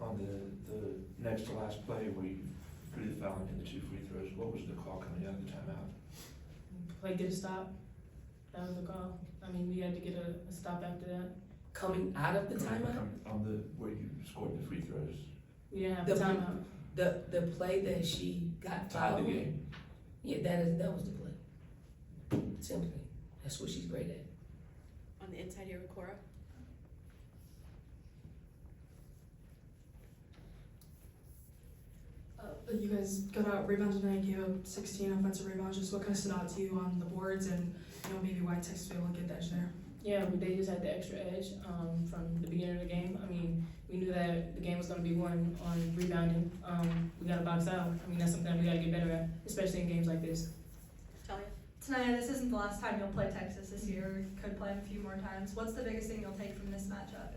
on the next to last play where you threw the foul and hit the 2 free throws, what was the call coming out of the timeout? Play get a stop. That was the call. I mean, we had to get a stop after that. Coming out of the timeout? On the, where you scored the free throws. We didn't have the timeout. The play that she got Tied fouled. the game. Yeah, that was the play. Simply, that's what she's great at. On the inside here with Cora. You guys got out rebounds tonight, gave up 16 offensive rebounds. Just what kind of stood out to you on the boards, and maybe why Texas was able to get the edge there? Yeah, they just had the extra edge from the beginning of the game. I mean, we knew that the game was going to be won on rebounding. We got to box out. I mean, that's something that we got to get better at, especially in games like this. Talia? Tonight, this isn't the last time you'll play Texas this year. Could play them a few more times. What's the biggest thing you'll take from this matchup?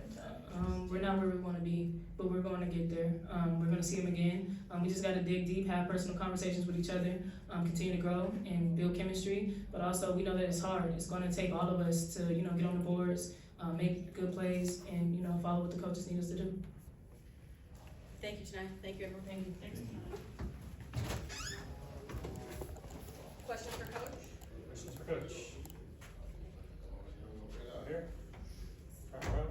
We're not where we want to be, but we're going to get there. We're going to see them again. We just got to dig deep, have personal conversations with each other, continue to grow and build chemistry. But also, we know that it's hard. It's going to take all of us to, get on the boards, make good plays, and follow what the coaches need us to do. Thank you, Tania. Thank you, everyone. Thank you. Thanks. Questions for Coach? Questions for Coach? Here? Front row?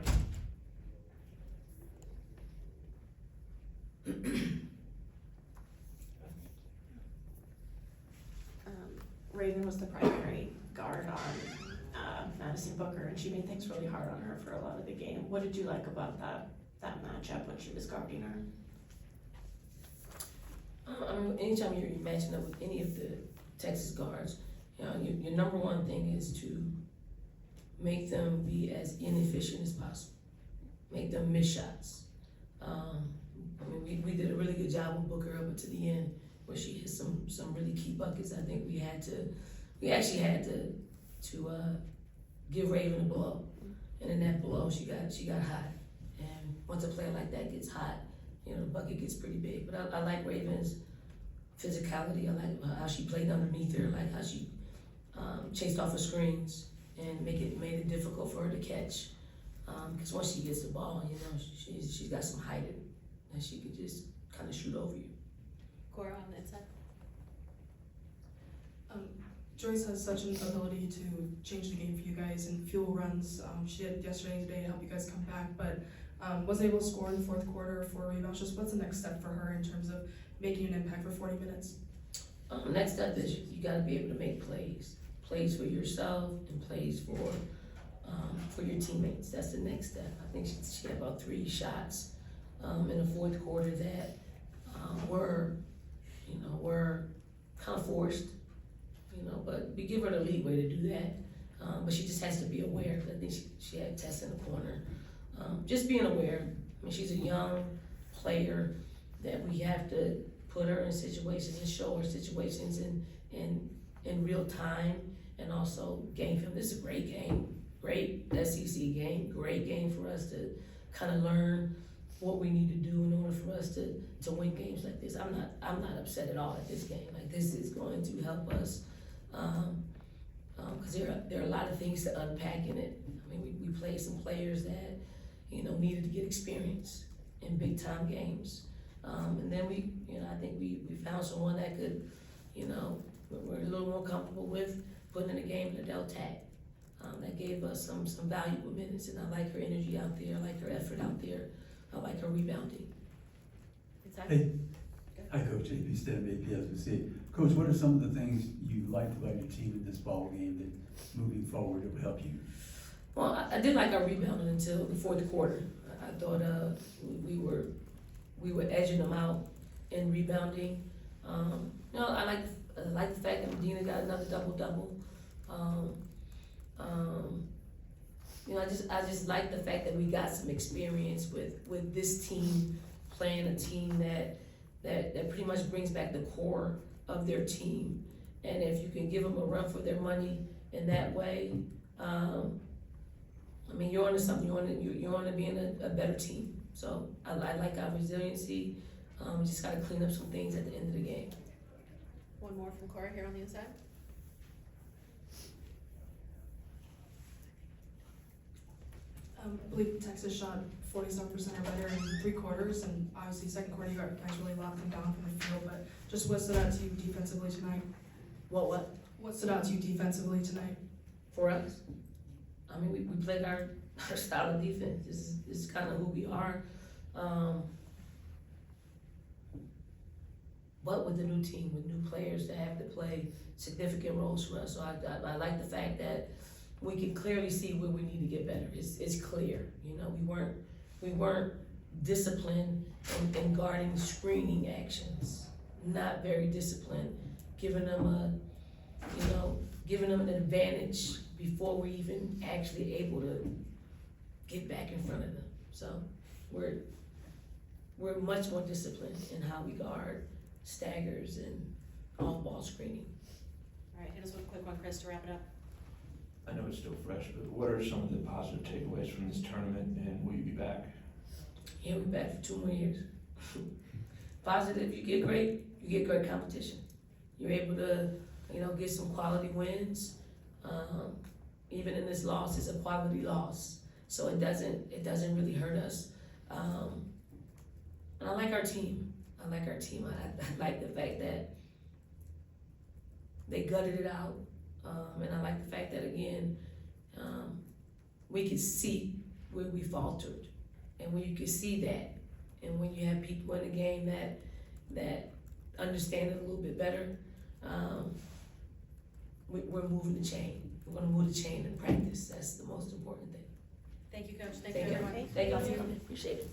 Raven was the primary guard on Madison Booker, and she made things really hard on her for a lot of the game. What did you like about that matchup when she was guarding her? I mean, anytime you're matching up with any of the Texas guards, your number one thing is to make them be as inefficient as possible. Make them miss shots. I mean, we did a really good job with Booker up to the end, where she hit some really key buckets. I think we actually had to give Raven a blow, and in that blow she got hot. And once a player like that gets hot, the bucket gets pretty big. But I like Raven's physicality. I like how she played underneath her. I like how she chased off her screens and made it difficult for her to catch. Because once she gets the ball, she's got some height and she could just kind of shoot over you. Cora on the inside. Joyce has such an ability to change the game for you guys and fuel runs. She did yesterday and today to help you guys come back, but wasn't able to score in the fourth quarter, 4 rebounds. Just what's the next step for her in terms of making an impact for 40 minutes? Next step is you got to be able to make plays for yourself and plays for your teammates. That's the next step. I think she had about 3 shots in the fourth quarter that were kind of forced, but we give her the leeway to do that. But she just has to be aware. I think she had Tess in the corner. Just being aware. I mean, she's a young player that we have to put her in situations and show her situations in real time, and also game film. This is a great game, great SEC game, great game for us to kind of learn what we need to do in order for us to win games like this. I'm not upset at all at this game. Like, this is going to help us because there are a lot of things to unpack in it. I mean, we played some players that needed to get experience in big time games, and then I think we found someone that could we're a little more comfortable with putting in a game in the Del Tag. That gave us some valuable minutes, and I like her energy out there. I like her effort out there. I like her rebounding. Inside. Hey, hi Coach, AP Stem, APSBC. Coach, what are some of the things you liked about your team in this ball game that moving forward it will help you? Well, I did like our rebounding until the fourth quarter. I thought we were edging them out in rebounding. I like the fact that Medina got another double-double. I just like the fact that we got some experience with this team, playing a team that pretty much brings back the core of their team. And if you can give them a run for their money in that way, you're onto something. You're on to being a better team. So I like our resiliency. We just got to clean up some things at the end of the game. One more from Cora here on the inside. I believe Texas shot 47% or better in 3 quarters, and obviously second quarter you guys really locked them down from the field, but just what stood out to you defensively tonight? What? What stood out to you defensively tonight? For us, I mean, we played our style of defense. This is kind of who we are. But with the new team, with new players that have to play significant roles for us, so I like the fact that we can clearly see where we need to get better. It's clear, you know, we weren't disciplined in guarding screening actions, not very disciplined, giving them an advantage before we're even actually able to get back in front of them. So we're much more disciplined in how we guard staggers and off-ball screening. All right, hit us with a quick one, Chris, to wrap it up. I know it's still fresh, but what are some of the positive takeaways from this tournament, and will you be back? Yeah, we're back for 2 more years. Positive, you get great competition. You're able to, get some quality wins. Even in this loss, it's a quality loss, so it doesn't really hurt us. And I like our team. I like the fact that they gutted it out. And I like the fact that, again, we can see where we faltered. And when you can see that, and when you have people in the game that understand it a little bit better, we're moving the chain. We're gonna move the chain in practice. That's the most important thing. Thank you, Coach. Thank Thank you, you. everyone. Thank you for coming. Appreciate it.